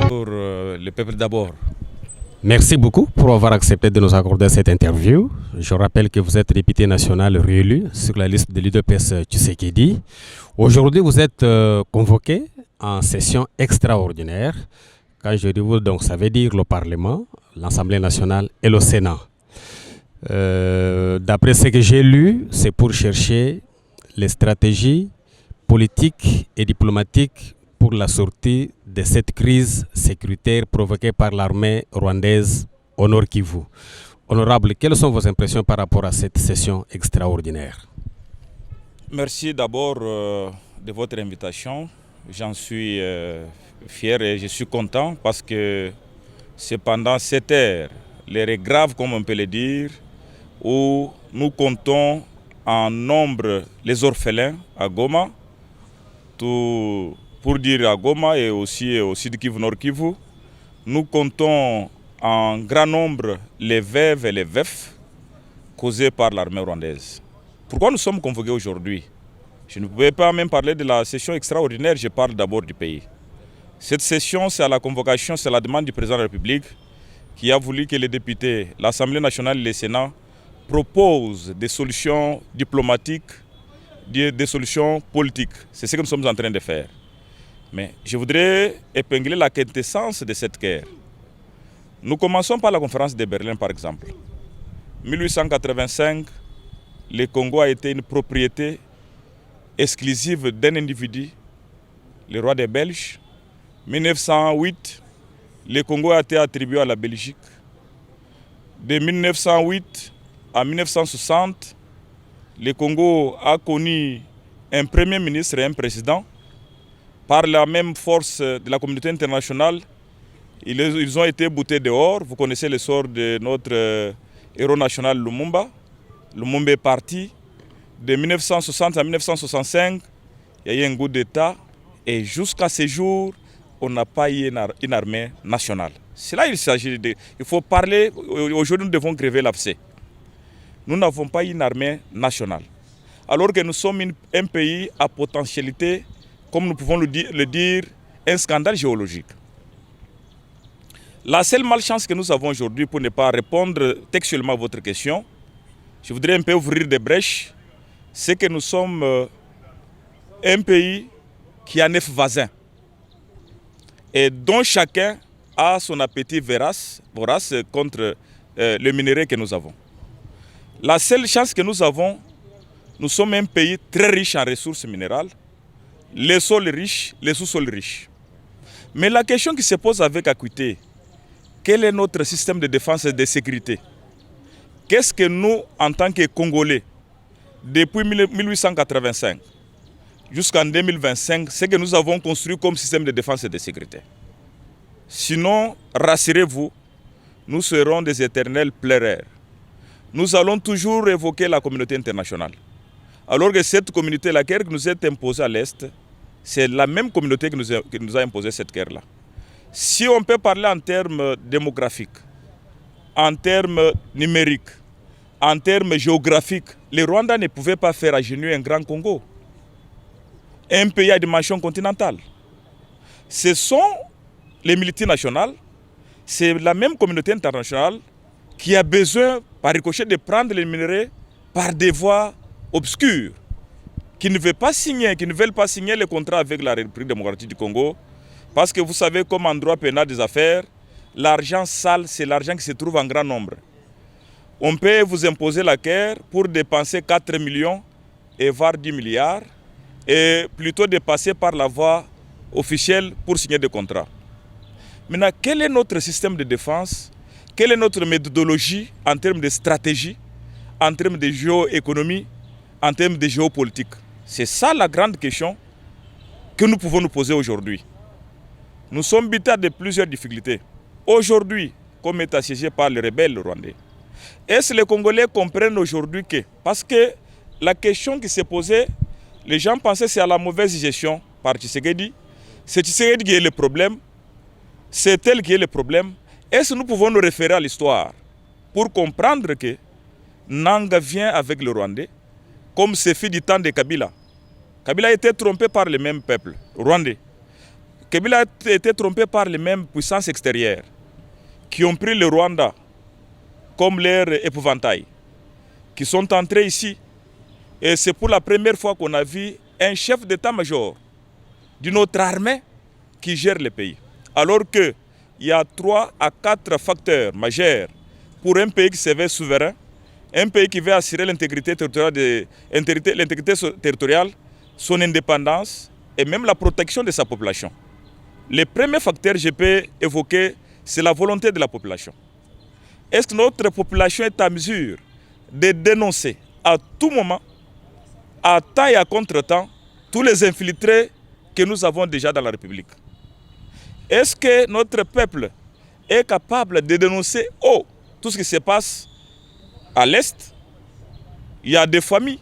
Pour le peuple d'abord. Merci beaucoup pour avoir accepté de nous accorder cette interview. Je rappelle que vous êtes député national réélu sur la liste de l'UDPS Tshisekedi. Aujourd'hui, vous êtes convoqué en session extraordinaire. Quand je dis vous, donc, ça veut dire le Parlement, l'Assemblée nationale et le Sénat. D'après ce que j'ai lu, c'est pour chercher les stratégies politiques et diplomatiques pour la sortie de cette crise sécuritaire provoquée par l'armée rwandaise au Nord Kivu. Honorable, quelles sont vos impressions par rapport à cette session extraordinaire? Merci d'abord de votre invitation. J'en suis fier et je suis content parce que c'est pendant cette ère, l'heure grave comme on peut le dire, où nous comptons en nombre les orphelins à Goma, tout pour dire à Goma et aussi au Sud Kivu, Nord Kivu. Nous comptons en grand nombre les veuves et les veufs causés par l'armée rwandaise. Pourquoi nous sommes convoqués aujourd'hui? Je ne pouvais pas même parler de la session extraordinaire, je parle d'abord du pays. Cette session, c'est à la convocation, c'est la demande du président de la République qui a voulu que les députés, l'Assemblée nationale et le Sénat proposent des solutions diplomatiques, des solutions politiques. C'est ce que nous sommes en train de faire. Mais je voudrais épingler la quintessence de cette guerre. Nous commençons par la conférence de Berlin, par exemple. 1885, le Congo a été une propriété exclusive d'un individu, le roi des Belges. 1908, le Congo a été attribué à la Belgique. De 1908 à 1960, le Congo a connu un premier ministre et un président. Par la même force de la communauté internationale, ils ont été boutés dehors. Vous connaissez le sort de notre héros national Lumumba. Lumumba est parti. De 1960 à 1965, il y a eu un coup d'État. Et jusqu'à ce jour, on n'a pas eu une armée nationale. C'est là qu'il s'agit de... Il faut parler... Aujourd'hui, nous devons grever l'abcès. Nous n'avons pas eu une armée nationale. Alors que nous sommes un pays à potentialité, comme nous pouvons le dire, un scandale géologique. La seule malchance que nous avons aujourd'hui, pour ne pas répondre textuellement à votre question, je voudrais un peu ouvrir des brèches, c'est que nous sommes un pays qui a 9 voisins et dont chacun a son appétit vorace contre le minerai que nous avons. La seule chance que nous avons, nous sommes un pays très riche en ressources minérales, les sols riches, les sous-sols riches. Mais la question qui se pose avec acuité, quel est notre système de défense et de sécurité? Qu'est-ce que nous, en tant que Congolais, depuis 1885 jusqu'en 2025, ce que nous avons construit comme système de défense et de sécurité? Sinon, rassurez-vous, nous serons des éternels pleureurs. Nous allons toujours évoquer la communauté internationale. Alors que cette communauté, la guerre qui nous est imposée à l'Est, c'est la même communauté qui nous a imposé cette guerre-là. Si on peut parler en termes démographiques, en termes numériques, en termes géographiques, les Rwandais ne pouvaient pas faire agenouiller un grand Congo. Un pays à dimension continentale. Ce sont les multinationales, c'est la même communauté internationale qui a besoin, par ricochet, de prendre les minerais par des voies obscures, qui ne veulent pas signer le contrat avec la République démocratique du Congo, parce que vous savez, comme en droit pénal des affaires, l'argent sale, c'est l'argent qui se trouve en grand nombre. On peut vous imposer la guerre pour dépenser 4 millions et voire 10 milliards, et plutôt de passer par la voie officielle pour signer des contrats. Maintenant, quel est notre système de défense? Quelle est notre méthodologie en termes de stratégie, en termes de géoéconomie, en termes de géopolitique? C'est ça la grande question que nous pouvons nous poser aujourd'hui. Nous sommes butés de plusieurs difficultés. Aujourd'hui, comme est assiégé par les rebelles rwandais, est-ce que les Congolais comprennent aujourd'hui que, parce que la question qui s'est posée, les gens pensaient que c'est à la mauvaise gestion par Tshisekedi, c'est Tshisekedi qui est le problème, c'est elle qui est le problème. Est-ce que nous pouvons nous référer à l'histoire pour comprendre que Nanga vient avec le Rwandais, comme ce fut du temps de Kabila. Kabila a été trompé par le même peuple rwandais. Kabila a été trompé par les mêmes puissances extérieures qui ont pris le Rwanda comme leur épouvantail, qui sont entrés ici. Et c'est pour la première fois qu'on a vu un chef d'état-major d'une autre armée qui gère le pays. Alors qu'il y a 3 à 4 facteurs majeurs pour un pays qui se veut souverain, un pays qui veut assurer l'intégrité territoriale, son indépendance et même la protection de sa population. Le premier facteur que je peux évoquer, c'est la volonté de la population. Est-ce que notre population est à mesure de dénoncer à tout moment, à temps et à contre-temps, tous les infiltrés que nous avons déjà dans la République? Est-ce que notre peuple est capable de dénoncer tout ce qui se passe à l'Est? Il y a des familles.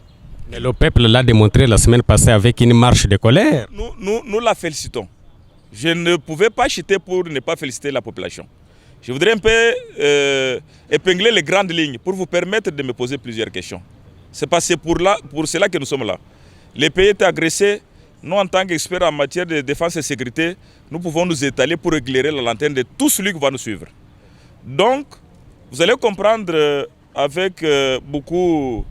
Mais le peuple l'a démontré la semaine passée avec une marche de colère. Nous la félicitons. Je ne pouvais pas chuter pour ne pas féliciter la population. Je voudrais un peu épingler les grandes lignes pour vous permettre de me poser plusieurs questions. C'est pour cela que nous sommes là. Les pays étaient agressés. Nous, en tant qu'experts en matière de défense et sécurité, nous pouvons nous étaler pour éclairer la lanterne de tout celui qui va nous suivre. Donc, vous allez comprendre avec beaucoup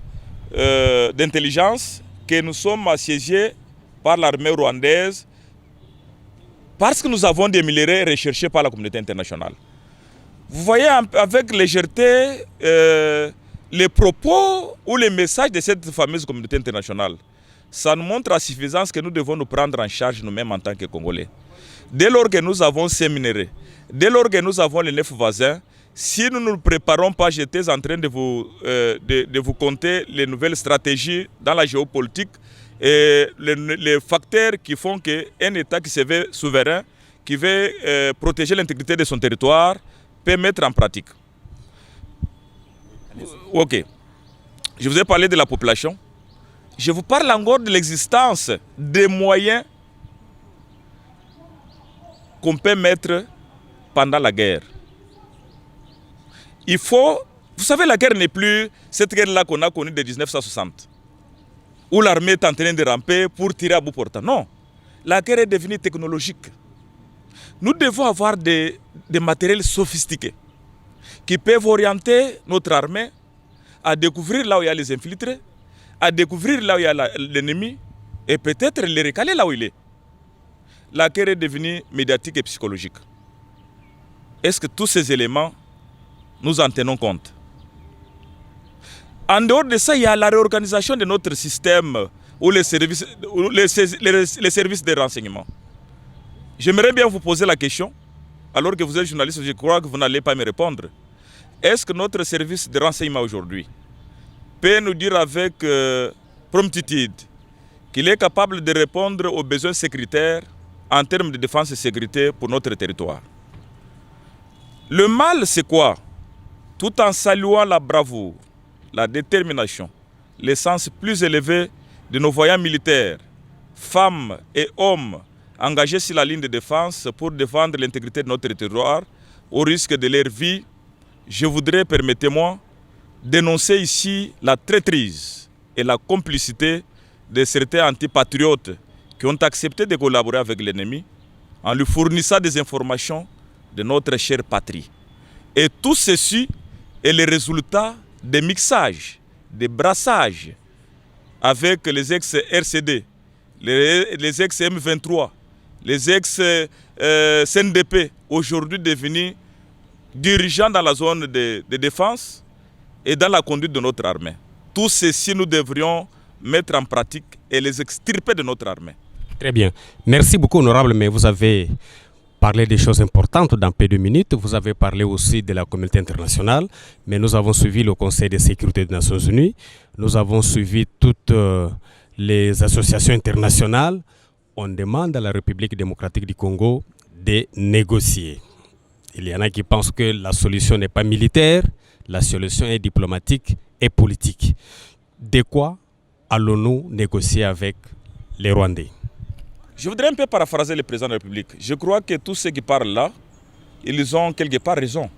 d'intelligence que nous sommes assiégés par l'armée rwandaise parce que nous avons des minerais recherchés par la communauté internationale. Vous voyez avec légèreté les propos ou les messages de cette fameuse communauté internationale. Ça nous montre à suffisance que nous devons nous prendre en charge nous-mêmes en tant que Congolais. Dès lors que nous avons ces minerais, dès lors que nous avons les 9 voisins, si nous ne nous préparons pas, j'étais en train de vous compter les nouvelles stratégies dans la géopolitique et les facteurs qui font qu'un État qui se veut souverain, qui veut protéger l'intégrité de son territoire, peut mettre en pratique. Ok. Je vous ai parlé de la population. Je vous parle encore de l'existence des moyens qu'on peut mettre pendant la guerre. Il faut... Vous savez, la guerre n'est plus cette guerre-là qu'on a connue de 1960, où l'armée est en train de ramper pour tirer à bout portant. Non, la guerre est devenue technologique. Nous devons avoir des matériels sophistiqués qui peuvent orienter notre armée à découvrir là où il y a les infiltrés, à découvrir là où il y a l'ennemi et peut-être les recaler là où il est. La guerre est devenue médiatique et psychologique. Est-ce que tous ces éléments, nous en tenons compte? En dehors de ça, il y a la réorganisation de notre système ou les services de renseignement. J'aimerais bien vous poser la question, alors que vous êtes journaliste, je crois que vous n'allez pas me répondre. Est-ce que notre service de renseignement aujourd'hui peut nous dire avec promptitude qu'il est capable de répondre aux besoins sécuritaires en termes de défense et sécurité pour notre territoire? Le mal, c'est quoi? Tout en saluant la bravoure, la détermination, l'essence plus élevée de nos voyants militaires, femmes et hommes engagés sur la ligne de défense pour défendre l'intégrité de notre territoire au risque de leur vie, je voudrais, permettez-moi, dénoncer ici la traîtrise et la complicité de certains antipatriotes qui ont accepté de collaborer avec l'ennemi en lui fournissant des informations de notre chère patrie. Et tout ceci est le résultat des mixages, des brassages avec les ex-RCD, les ex-M23, les ex-CNDP, aujourd'hui devenus dirigeants dans la zone de défense et dans la conduite de notre armée. Tout ceci, nous devrions mettre en pratique et les extirper de notre armée. Très bien. Merci beaucoup, honorable, mais vous avez parlé des choses importantes dans peu de minutes. Vous avez parlé aussi de la communauté internationale, mais nous avons suivi le Conseil de sécurité des Nations Unies. Nous avons suivi toutes les associations internationales. On demande à la République démocratique du Congo de négocier. Il y en a qui pensent que la solution n'est pas militaire, la solution est diplomatique et politique. De quoi allons-nous négocier avec les Rwandais? Je voudrais un peu paraphraser le président de la République. Je crois que tous ceux qui parlent là, ils ont quelque part raison.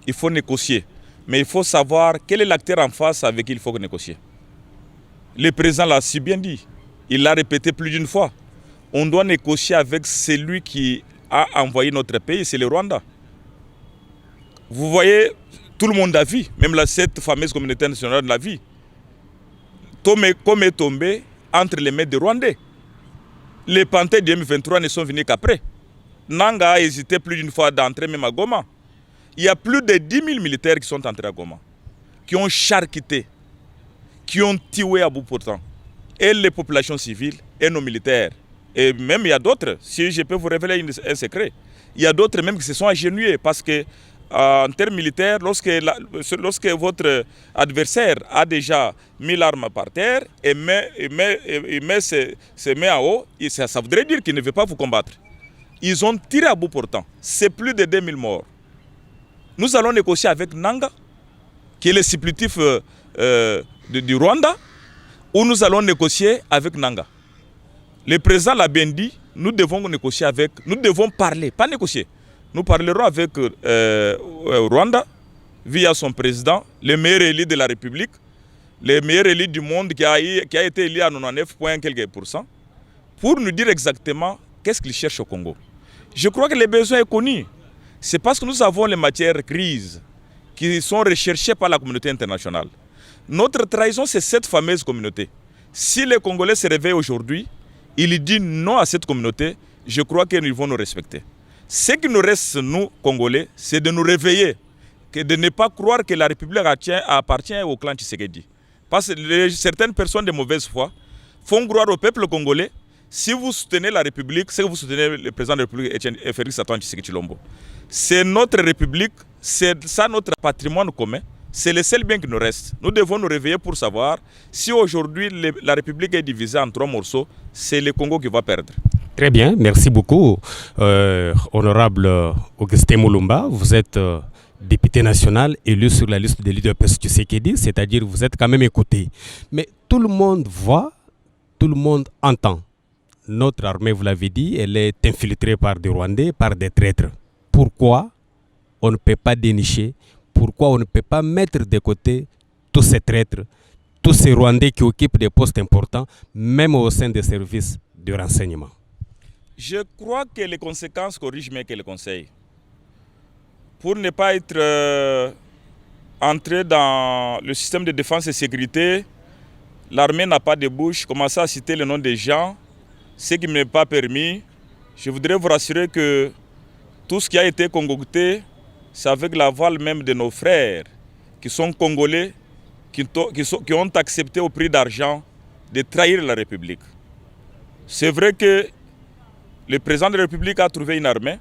Il faut négocier. Mais il faut savoir quel est l'acteur en face avec qui il faut négocier. Le président l'a si bien dit. Il l'a répété plus d'une fois. On doit négocier avec celui qui a envoyé notre pays, c'est le Rwanda. Vous voyez, tout le monde a vu, même cette fameuse communauté nationale l'a vu. Comme est tombé entre les mains des Rwandais. Les panthères du M23 ne sont venus qu'après. Nanga a hésité plus d'une fois d'entrer même à Goma. Il y a plus de 10 000 militaires qui sont entrés à Goma, qui ont charcuté, qui ont tué à bout portant. Et les populations civiles et nos militaires. Et même il y a d'autres, si je peux vous révéler un secret, il y a d'autres même qui se sont agenouillés parce que en termes militaires, lorsque votre adversaire a déjà mis l'arme par terre et met ses mains en haut, ça voudrait dire qu'il ne veut pas vous combattre. Ils ont tiré à bout portant. C'est plus de 2000 morts. Nous allons négocier avec Nanga, qui est le supplétif du Rwanda, ou nous allons négocier avec Nanga. Le président l'a bien dit, nous devons négocier avec, nous devons parler, pas négocier. Nous parlerons avec Rwanda, via son président, le meilleur élu de la République, le meilleur élu du monde qui a été élu à 99,quelques%, pour nous dire exactement qu'est-ce qu'il cherche au Congo. Je crois que les besoins sont connus. C'est parce que nous avons les matières grises qui sont recherchées par la communauté internationale. Notre trahison, c'est cette fameuse communauté. Si les Congolais se réveillent aujourd'hui, ils disent non à cette communauté, je crois qu'ils vont nous respecter. Ce qui nous reste, nous, Congolais, c'est de nous réveiller, de ne pas croire que la République appartient au clan Tshisekedi. Parce que certaines personnes de mauvaise foi font croire au peuple congolais, si vous soutenez la République, c'est que vous soutenez le président de la République, Félix Antoine Tshisekedi Tshilombo. C'est notre République, c'est ça notre patrimoine commun, c'est le seul bien qui nous reste. Nous devons nous réveiller pour savoir si aujourd'hui la République est divisée en 3 morceaux, c'est le Congo qui va perdre. Très bien, merci beaucoup, honorable Augustin Mulumba. Vous êtes député national élu sur la liste des leaders Tshisekedi, c'est-à-dire vous êtes quand même écouté. Mais tout le monde voit, tout le monde entend. Notre armée, vous l'avez dit, elle est infiltrée par des Rwandais, par des traîtres. Pourquoi on ne peut pas dénicher, pourquoi on ne peut pas mettre de côté tous ces traîtres, tous ces Rwandais qui occupent des postes importants, même au sein des services de renseignement? Je crois que les conséquences corrigent mieux que les conseils. Pour ne pas être entré dans le système de défense et sécurité, l'armée n'a pas de bouche. Commencer à citer le nom des gens, ce qui ne m'est pas permis. Je voudrais vous rassurer que tout ce qui a été concocté, c'est avec la voile même de nos frères qui sont congolais, qui ont accepté au prix d'argent de trahir la République. C'est vrai que le président de la République a trouvé une armée.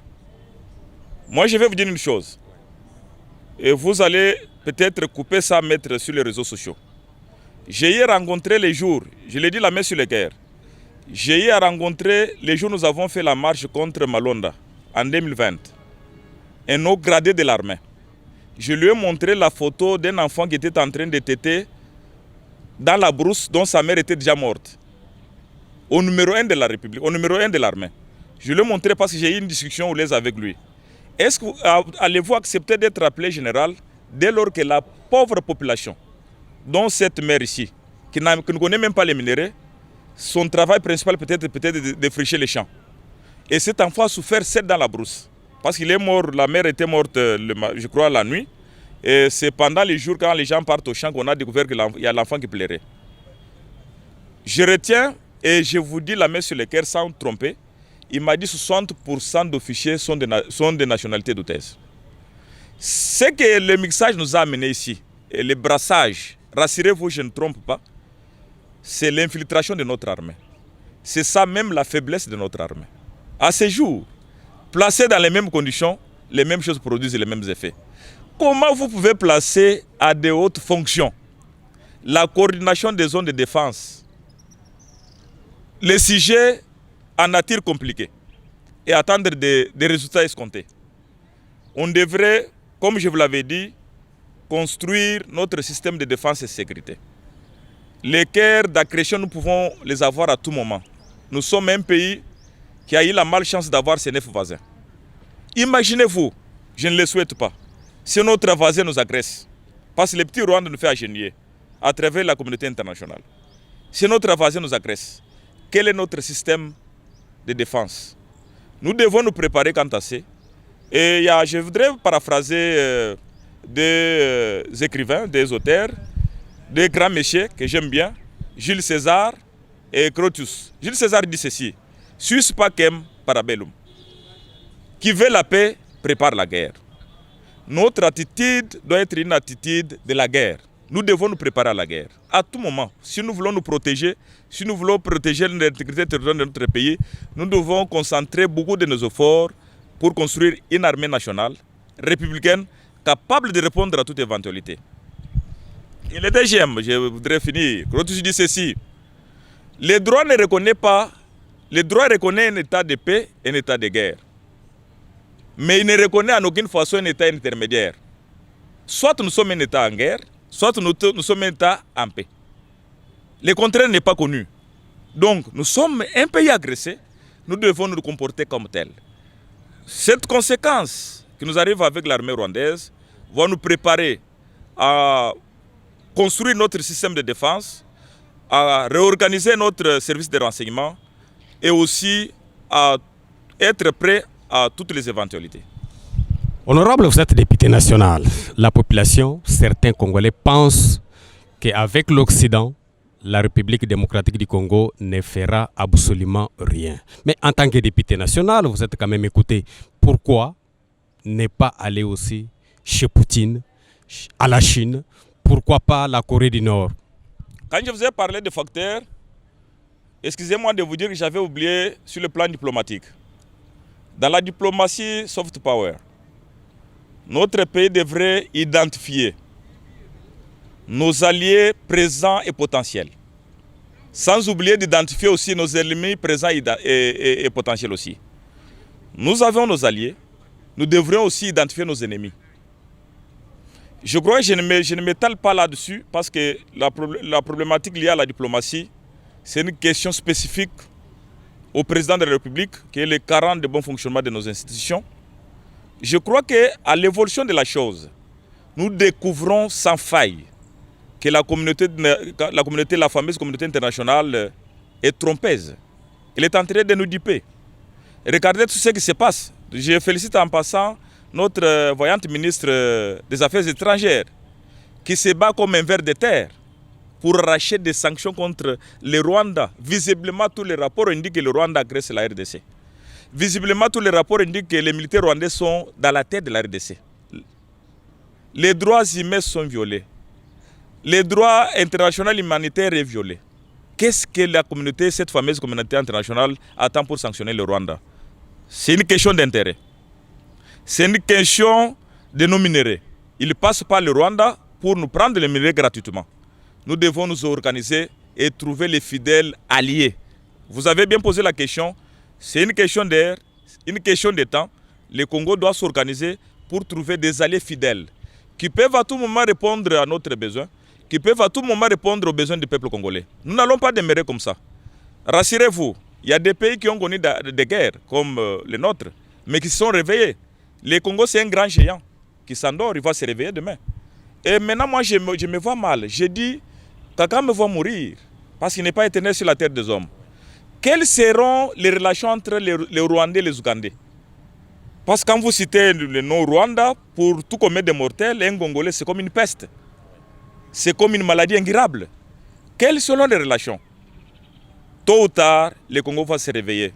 Moi, je vais vous dire une chose. Et vous allez peut-être couper ça, mettre sur les réseaux sociaux. J'ai hier rencontré les jours, je l'ai dit la main sur le cœur. J'ai hier rencontré les jours où nous avons fait la marche contre Malonda en 2020. Un haut gradé de l'armée. Je lui ai montré la photo d'un enfant qui était en train de téter dans la brousse dont sa mère était déjà morte. Au numéro 1 de la République, au numéro 1 de l'armée. Je lui ai montré parce que j'ai eu une discussion ouleuse avec lui. Est-ce que allez-vous accepter d'être appelé général dès lors que la pauvre population, dont cette mère ici, qui ne connaît même pas les minéraux, son travail principal peut-être de défricher les champs. Et cet enfant a souffert 7 dans la brousse. Parce qu'il est mort, la mère était morte, je crois, la nuit. Et c'est pendant les jours, quand les gens partent au champ, qu'on a découvert qu'il y a l'enfant qui pleurait. Je retiens, et je vous dis la main sur le cœur sans tromper, il m'a dit que 60% d'officiers sont des nationalités douteuses. Ce que le mixage nous a amené ici, et le brassage, rassurez-vous, je ne trompe pas, c'est l'infiltration de notre armée. C'est ça même la faiblesse de notre armée. À ce jour, placés dans les mêmes conditions, les mêmes choses produisent les mêmes effets. Comment vous pouvez placer à de hautes fonctions la coordination des zones de défense, les sujets en nature compliquée et attendre des résultats escomptés? On devrait, comme je vous l'avais dit, construire notre système de défense et de sécurité. Les guerres d'agression, nous pouvons les avoir à tout moment. Nous sommes un pays qui a eu la malchance d'avoir ses 9 voisins. Imaginez-vous, je ne le souhaite pas, si notre voisin nous agresse, parce que le petit Rwanda nous fait agenouiller à travers la communauté internationale. Si notre voisin nous agresse, quel est notre système de défense? Nous devons nous préparer quant à ça. Et je voudrais paraphraser des écrivains, des auteurs, des grands messieurs que j'aime bien, Jules César et Crotius. Jules César dit ceci: Sus pacem parabellum. Qui veut la paix prépare la guerre. Notre attitude doit être une attitude de la guerre. Nous devons nous préparer à la guerre. À tout moment, si nous voulons nous protéger, si nous voulons protéger l'intégrité territoriale de notre pays, nous devons concentrer beaucoup de nos efforts pour construire une armée nationale, républicaine, capable de répondre à toute éventualité. Et le deuxième, je voudrais finir. Crotius dit ceci: le droit ne reconnaît pas, le droit reconnaît un état de paix et un état de guerre. Mais il ne reconnaît en aucune façon un état intermédiaire. Soit nous sommes un état en guerre, soit nous sommes un état en paix. Le contraire n'est pas connu. Donc, nous sommes un pays agressé, nous devons nous comporter comme tel. Cette conséquence qui nous arrive avec l'armée rwandaise va nous préparer à construire notre système de défense, à réorganiser notre service de renseignement et aussi à être prêt à toutes les éventualités. Honorable, vous êtes député national. La population, certains Congolais pensent qu'avec l'Occident, la République démocratique du Congo ne fera absolument rien. Mais en tant que député national, vous êtes quand même écouté. Pourquoi ne pas aller aussi chez Poutine, à la Chine? Pourquoi pas la Corée du Nord? Quand je vous ai parlé de facteurs, excusez-moi de vous dire que j'avais oublié sur le plan diplomatique. Dans la diplomatie soft power, notre pays devrait identifier nos alliés présents et potentiels, sans oublier d'identifier aussi nos ennemis présents et potentiels aussi. Nous avons nos alliés, nous devrions aussi identifier nos ennemis. Je crois que je ne m'étale pas là-dessus parce que la problématique liée à la diplomatie, c'est une question spécifique au président de la République, qui est le garant de bon fonctionnement de nos institutions. Je crois qu'à l'évolution de la chose, nous découvrons sans faille que la fameuse communauté internationale est trompeuse. Elle est en train de nous duper. Regardez tout ce qui se passe. Je félicite en passant notre voyante ministre des Affaires étrangères qui se bat comme un ver de terre pour arracher des sanctions contre le Rwanda. Visiblement, tous les rapports indiquent que le Rwanda agresse la RDC. Visiblement, tous les rapports indiquent que les militaires rwandais sont dans la tête de la RDC. Les droits humains sont violés. Le droit international humanitaire est violé. Qu'est-ce que la communauté, cette fameuse communauté internationale, attend pour sanctionner le Rwanda? C'est une question d'intérêt. C'est une question de nos minéraux. Ils passent par le Rwanda pour nous prendre les minéraux gratuitement. Nous devons nous organiser et trouver les fidèles alliés. Vous avez bien posé la question. C'est une question d'air, une question de temps. Le Congo doit s'organiser pour trouver des alliés fidèles qui peuvent à tout moment répondre à notre besoin, qui peuvent à tout moment répondre aux besoins du peuple congolais. Nous n'allons pas demeurer comme ça. Rassurez-vous, il y a des pays qui ont connu des guerres, comme les nôtres, mais qui se sont réveillés. Le Congo, c'est un grand géant qui s'endort, il va se réveiller demain. Et maintenant, moi, je me vois mal. Je dis, Kagame va mourir, parce qu'il n'est pas éternel sur la terre des hommes. Quelles seront les relations entre les Rwandais et les Ougandais? Parce que quand vous citez le nom Rwanda, pour tout commun de mortels, un Congolais, c'est comme une peste. C'est comme une maladie incurable. Quelles seront les relations? Tôt ou tard, le Congo va se réveiller.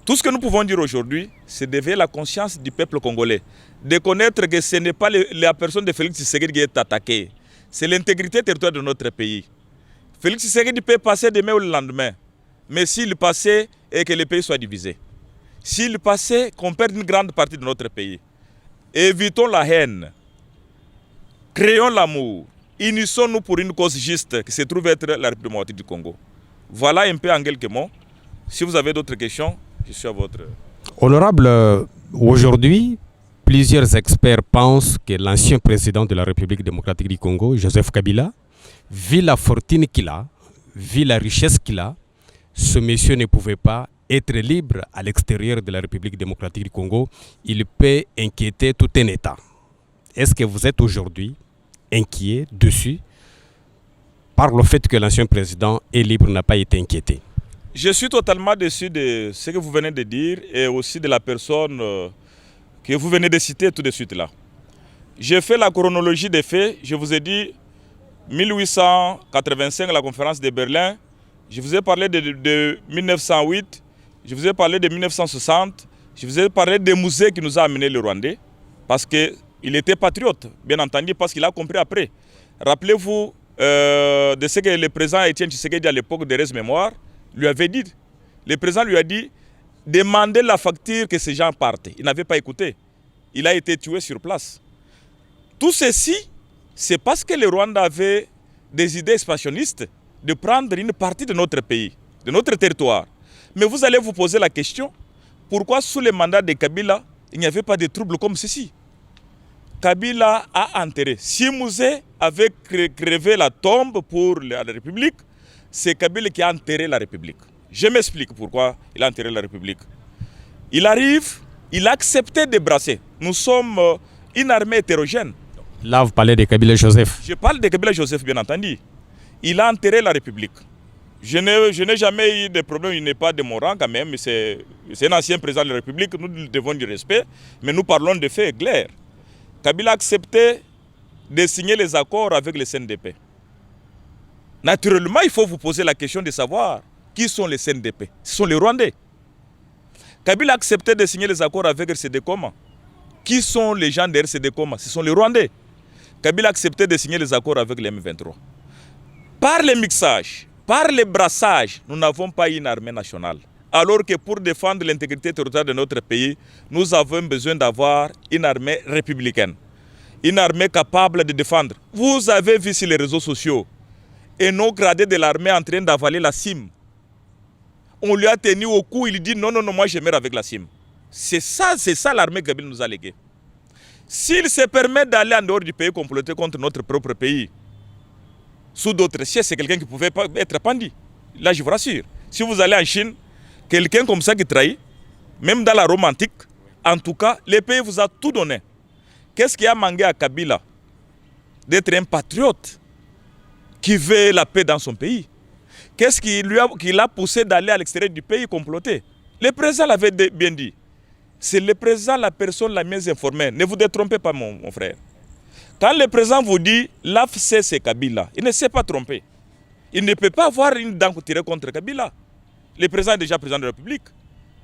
Tout ce que nous pouvons dire aujourd'hui, c'est d'éveiller la conscience du peuple congolais. De connaître que ce n'est pas la personne de Félix Tshisekedi qui est attaquée. C'est l'intégrité territoriale de notre pays. Félix Tshisekedi peut passer demain ou le lendemain. Mais s'il passait et que le pays soit divisé. S'il passait qu'on perde une grande partie de notre pays. Évitons la haine. Créons l'amour. Unissons-nous pour une cause juste qui se trouve être la République démocratique du Congo. Voilà un peu en quelques mots. Si vous avez d'autres questions, je suis à votre... Honorable, aujourd'hui, plusieurs experts pensent que l'ancien président de la République démocratique du Congo, Joseph Kabila, vu la fortune qu'il a, vu la richesse qu'il a, ce monsieur ne pouvait pas être libre à l'extérieur de la République démocratique du Congo. Il peut inquiéter tout un État. Est-ce que vous êtes aujourd'hui inquiet dessus? par le fait que l'ancien président est libre, n'a pas été inquiété? Je suis totalement déçu de ce que vous venez de dire et aussi de la personne que vous venez de citer tout de suite là. J'ai fait la chronologie des faits. Je vous ai dit 1885, la conférence de Berlin. Je vous ai parlé de 1908. Je vous ai parlé de 1960. Je vous ai parlé des musées qui nous a amené le Rwandais. Parce qu'il était patriote, bien entendu, parce qu'il a compris après. Rappelez-vous de ce que le président Étienne Tshisekedi à l'époque de Res Mémoire lui avait dit. Le président lui a dit demandez la facture que ces gens partent. Il n'avait pas écouté. Il a été tué sur place. Tout ceci, c'est parce que le Rwanda avait des idées expansionnistes de prendre une partie de notre pays, de notre territoire. Mais vous allez vous poser la question, pourquoi sous le mandat de Kabila, il n'y avait pas de troubles comme ceci? Kabila a enterré. Si Mouzé avait crevé la tombe pour la République, c'est Kabila qui a enterré la République. Je m'explique pourquoi il a enterré la République. Il arrive, il a accepté de brasser. Nous sommes une armée hétérogène. Là, vous parlez de Kabila Joseph. Je parle de Kabila Joseph, bien entendu. Il a enterré la République. Je n'ai jamais eu de problème, il n'est pas de mon rang quand même. C'est un ancien président de la République, nous devons du respect, mais nous parlons de faits clairs. Kabila a accepté de signer les accords avec le CNDP. Naturellement, il faut vous poser la question de savoir qui sont les CNDP. Ce sont les Rwandais. Kabila a accepté de signer les accords avec RCD Coma. Qui sont les gens de RCD Coma? Ce sont les Rwandais. Kabila a accepté de signer les accords avec les M23. Par le mixage, par le brassage, nous n'avons pas une armée nationale. Alors que pour défendre l'intégrité territoriale de notre pays, nous avons besoin d'avoir une armée républicaine. Une armée capable de défendre. Vous avez vu sur les réseaux sociaux un non gradé de l'armée en train d'avaler la cime. On lui a tenu au cou, il dit non, non, non, moi je meurs avec la cime. C'est ça l'armée que Kabila nous a légué. S'il se permet d'aller en dehors du pays comploter contre notre propre pays, sous d'autres sièges, c'est quelqu'un qui pouvait pas être pendu. Là, je vous rassure. Si vous allez en Chine, quelqu'un comme ça qui trahit, même dans la Rome antique, en tout cas, le pays vous a tout donné. Qu'est-ce qui a manqué à Kabila? D'être un patriote qui veut la paix dans son pays. Qu'est-ce qui l'a poussé d'aller à l'extérieur du pays comploter? Le président l'avait bien dit. C'est le président la personne la mieux informée. Ne vous détrompez pas, mon frère. Quand le président vous dit l'AFC c'est Kabila, il ne s'est pas trompé. Il ne peut pas avoir une dent tirée contre Kabila. Le président est déjà président de la République.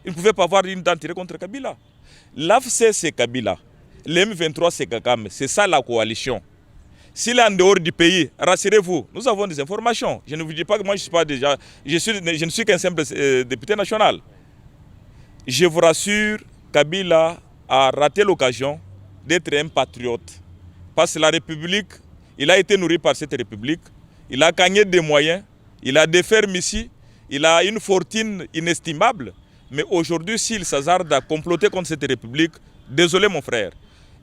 Il ne pouvait pas avoir une dent tirée contre Kabila. L'AFC c'est Kabila. Le M23 c'est Kagame. C'est ça la coalition. S'il est en dehors du pays, rassurez-vous, nous avons des informations. Je ne vous dis pas que moi je ne suis qu'un simple député national. Je vous rassure, Kabila a raté l'occasion d'être un patriote. Parce que la République, il a été nourri par cette République, il a gagné des moyens, il a des fermes ici, il a une fortune inestimable. Mais aujourd'hui, s'il s'hasarde à comploter contre cette République, désolé mon frère.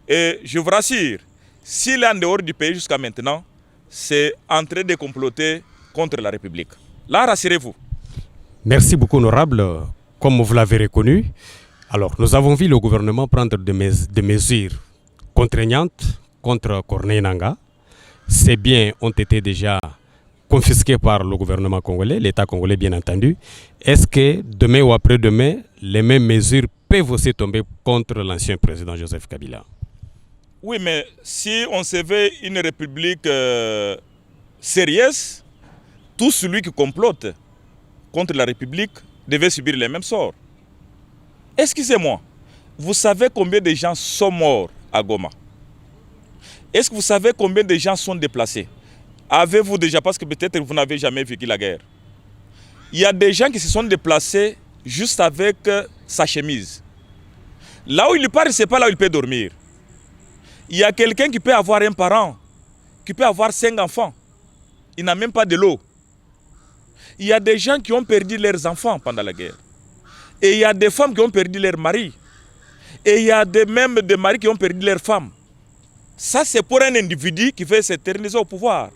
Et je vous rassure, s'il est en dehors du pays jusqu'à maintenant, c'est en train de comploter contre la République. Là, rassurez-vous. Merci beaucoup, honorable. Comme vous l'avez reconnu, alors nous avons vu le gouvernement prendre des mesures contraignantes contre Corneille Nangaa. Ces biens ont été déjà confisqués par le gouvernement congolais, l'État congolais bien entendu. Est-ce que demain ou après-demain, les mêmes mesures peuvent aussi tomber contre l'ancien président Joseph Kabila? Oui, mais si on se veut une république sérieuse, tout celui qui complote contre la république devait subir les mêmes sorts. Excusez-moi, vous savez combien de gens sont morts à Goma? Est-ce que vous savez combien de gens sont déplacés? Avez-vous déjà, parce que peut-être vous n'avez jamais vécu la guerre, il y a des gens qui se sont déplacés juste avec sa chemise. Là où il part, ce n'est pas là où il peut dormir. Il y a quelqu'un qui peut avoir un parent, qui peut avoir 5 enfants. Il n'a même pas de l'eau. Il y a des gens qui ont perdu leurs enfants pendant la guerre. Et il y a des femmes qui ont perdu leurs maris. Et il y a même des maris qui ont perdu leurs femmes. Ça, c'est pour un individu qui veut s'éterniser au pouvoir.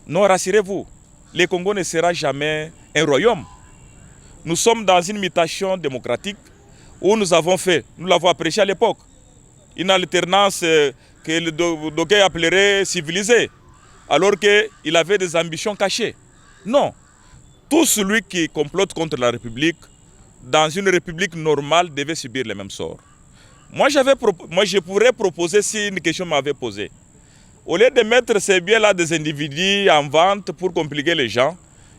Non, rassurez-vous, le Congo ne sera jamais un royaume. Nous sommes dans une mutation démocratique où nous avons fait, nous l'avons apprécié à l'époque, une alternance que le Doguet appellerait civilisée. alors qu'il avait des ambitions cachées. Non. Tout celui qui complote contre la République, dans une République normale, devait subir le même sort. Moi, je pourrais proposer, si une question m'avait posée, au lieu de mettre ces biens-là des individus en vente pour compliquer les gens,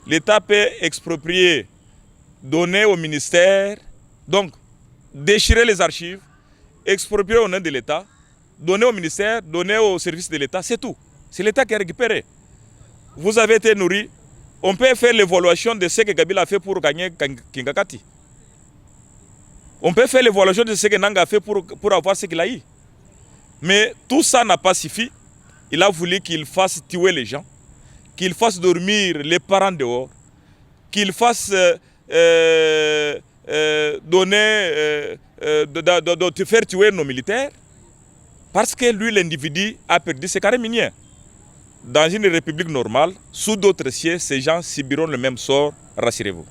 l'État peut exproprier, donner au ministère, donc déchirer les archives, exproprier au nom de l'État, donner au ministère, donner au service de l'État, c'est tout. C'est l'État qui a récupéré. Vous avez été nourri. On peut faire l'évaluation de ce que Kabila a fait pour gagner Kingakati. On peut faire l'évaluation de ce que Nanga a fait pour avoir ce qu'il a eu. Mais tout ça n'a pas suffi. Il a voulu qu'il fasse tuer les gens, qu'il fasse dormir les parents dehors, qu'il fasse faire tuer nos militaires, parce que lui, l'individu, a perdu ses carrés miniers. Dans une république normale, sous d'autres cieux, ces gens subiront le même sort, rassurez-vous.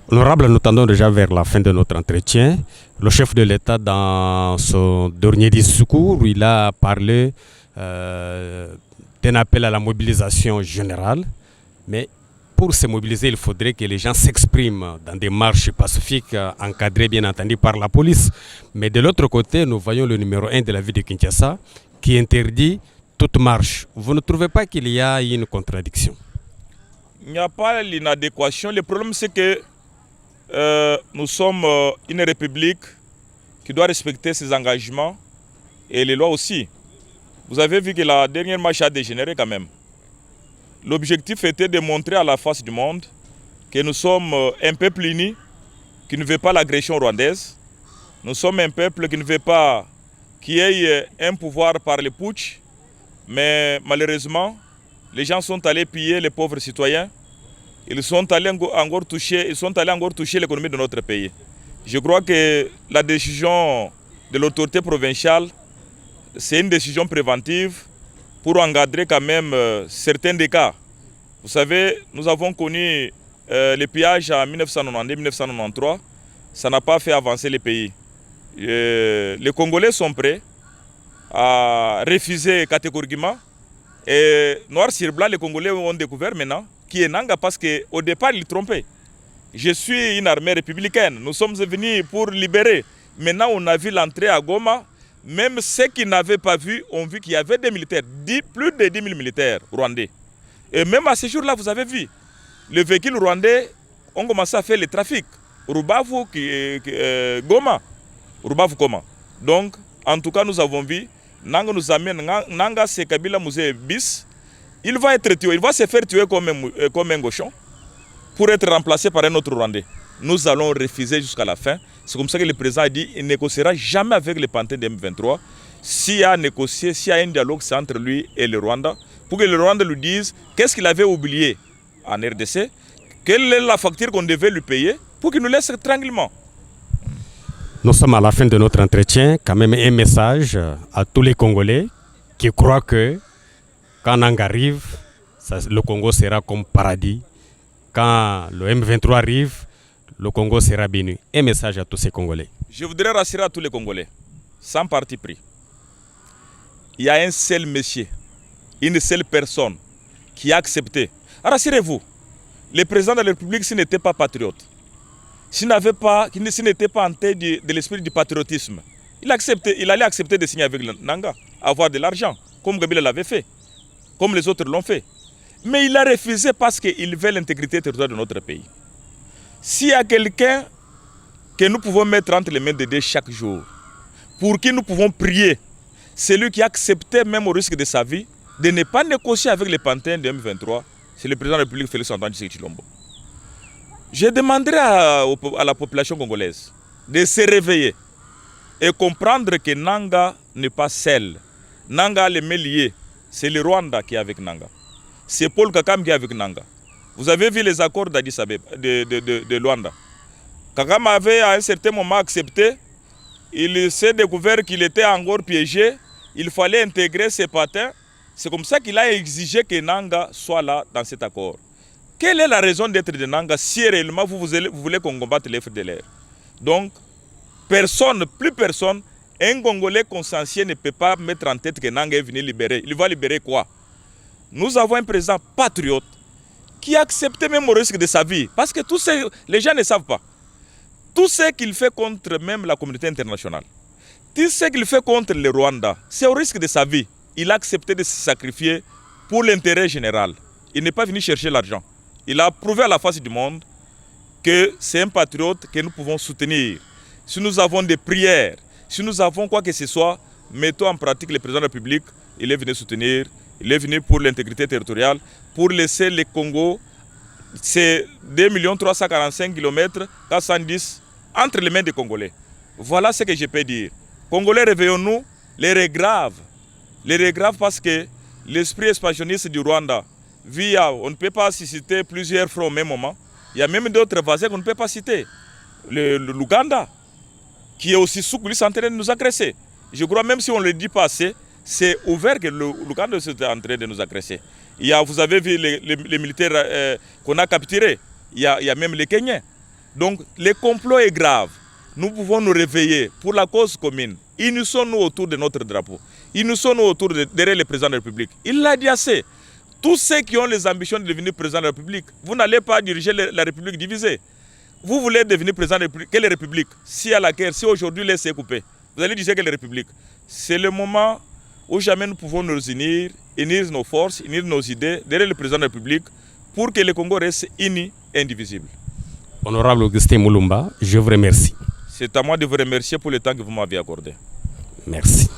Honorable, nous tendons déjà vers la fin de notre entretien. Le chef de l'État, dans son dernier discours, il a parlé d'un appel à la mobilisation générale. Mais pour se mobiliser, il faudrait que les gens s'expriment dans des marches pacifiques, encadrées bien entendu par la police. Mais de l'autre côté, nous voyons le numéro 1 de la ville de Kinshasa qui interdit toute marche. Vous ne trouvez pas qu'il y a une contradiction? Il n'y a pas l'inadéquation. Le problème, c'est que nous sommes une république qui doit respecter ses engagements et les lois aussi. Vous avez vu que la dernière marche a dégénéré quand même. L'objectif était de montrer à la face du monde que nous sommes un peuple uni qui ne veut pas l'agression rwandaise. Nous sommes un peuple qui ne veut pas qu'il y ait un pouvoir par le putsch. Mais malheureusement, les gens sont allés piller les pauvres citoyens. Ils sont allés encore toucher l'économie de notre pays. Je crois que la décision de l'autorité provinciale, c'est une décision préventive pour encadrer quand même certains des cas. Vous savez, nous avons connu les pillages en 1992-1993. Ça n'a pas fait avancer les pays. Les Congolais sont prêts à refuser catégoriquement. Et noir sur blanc, les Congolais ont découvert maintenant qui est Nanga parce qu'au départ, ils trompaient. Je suis une armée républicaine. Nous sommes venus pour libérer. Maintenant, on a vu l'entrée à Goma. Même ceux qui n'avaient pas vu ont vu qu'il y avait des militaires, plus de 10 000 militaires rwandais. Et même à ce jour-là, vous avez vu, les véhicules rwandais ont commencé à faire le trafic. Rubavu, Goma. Rubavu, Goma. Donc, en tout cas, nous avons vu, Nanga nous amène, Nanga c'est Kabila Mouzé bis. Il va être tué, il va se faire tuer comme un cochon pour être remplacé par un autre Rwandais. Nous allons refuser jusqu'à la fin. C'est comme ça que le président a dit qu'il ne négociera jamais avec les pantins de M23. S'il y a négocié, s'il y a un dialogue, c'est entre lui et le Rwanda, pour que le Rwanda lui dise qu'est-ce qu'il avait oublié en RDC, quelle est la facture qu'on devait lui payer, pour qu'il nous laisse tranquillement. Nous sommes à la fin de notre entretien. Quand même un message à tous les Congolais qui croient que quand Nanga arrive, le Congo sera comme paradis. Quand le M23 arrive, le Congo sera béni. Un message à tous ces Congolais. Je voudrais rassurer à tous les Congolais, sans parti pris. Il y a un seul monsieur, une seule personne qui a accepté. Rassurez-vous, le président de la République, s'il n'était pas patriote, s'il n'était pas en tête de l'esprit du patriotisme, il allait accepter de signer avec le Nanga, avoir de l'argent, comme Kabila l'avait fait, comme les autres l'ont fait. Mais il a refusé parce qu'il veut l'intégrité territoriale de notre pays. S'il y a quelqu'un que nous pouvons mettre entre les mains de Dieu chaque jour, pour qui nous pouvons prier, c'est lui qui a accepté, même au risque de sa vie, de ne pas négocier avec les pantins de M23, c'est le président de la République Félix Antoine Tshisekedi Tshilombo. Je demanderai à la population congolaise de se réveiller et comprendre que Nanga n'est pas seul. Nanga a les mains liées. C'est le Rwanda qui est avec Nanga. C'est Paul Kagame qui est avec Nanga. Vous avez vu les accords d'Addis Abeba, de Luanda. Kagame avait à un certain moment accepté. Il s'est découvert qu'il était encore piégé. Il fallait intégrer ses patins. C'est comme ça qu'il a exigé que Nanga soit là dans cet accord. Quelle est la raison d'être de Nanga si réellement vous voulez qu'on combatte les FDLR? Donc, personne, plus personne, un Congolais consciencieux ne peut pas mettre en tête que Nanga est venu libérer. Il va libérer quoi? nous avons un président patriote qui a accepté même au risque de sa vie. Parce que les gens ne savent pas. Tout ce qu'il fait contre même la communauté internationale, tout ce qu'il fait contre le Rwanda, c'est au risque de sa vie. Il a accepté de se sacrifier pour l'intérêt général. Il n'est pas venu chercher l'argent. Il a prouvé à la face du monde que c'est un patriote que nous pouvons soutenir. Si nous avons des prières, si nous avons quoi que ce soit, mettons en pratique le président de la République. Il est venu soutenir, il est venu pour l'intégrité territoriale, pour laisser le Congo, c'est 2 345 km 410 entre les mains des Congolais. Voilà ce que je peux dire. Congolais, réveillons-nous, les régraves parce que l'esprit expansionniste du Rwanda, on ne peut pas citer plusieurs fronts au même moment. Il y a même d'autres voisins qu'on ne peut pas citer. L'Ouganda, qui est aussi sous coulisses en train de nous agresser. Je crois même si on ne le dit pas assez, c'est ouvert que l'Ouganda est en train de nous agresser. Vous avez vu les militaires qu'on a capturés. Il y a même les Kenyans. Donc le complot est grave. Nous pouvons nous réveiller pour la cause commune. Unissons-nous autour de notre drapeau. Unissons-nous autour derrière le président de la République. Il l'a dit assez. Tous ceux qui ont les ambitions de devenir président de la République, vous n'allez pas diriger la République divisée. Vous voulez devenir président de la République. Quelle République? Si à la guerre, si aujourd'hui l'Est est coupé, vous allez dire quelle République? C'est le moment où jamais nous pouvons nous unir nos forces, unir nos idées derrière le président de la République pour que le Congo reste uni et indivisible. Honorable Augustin Mulumba, je vous remercie. C'est à moi de vous remercier pour le temps que vous m'avez accordé. Merci.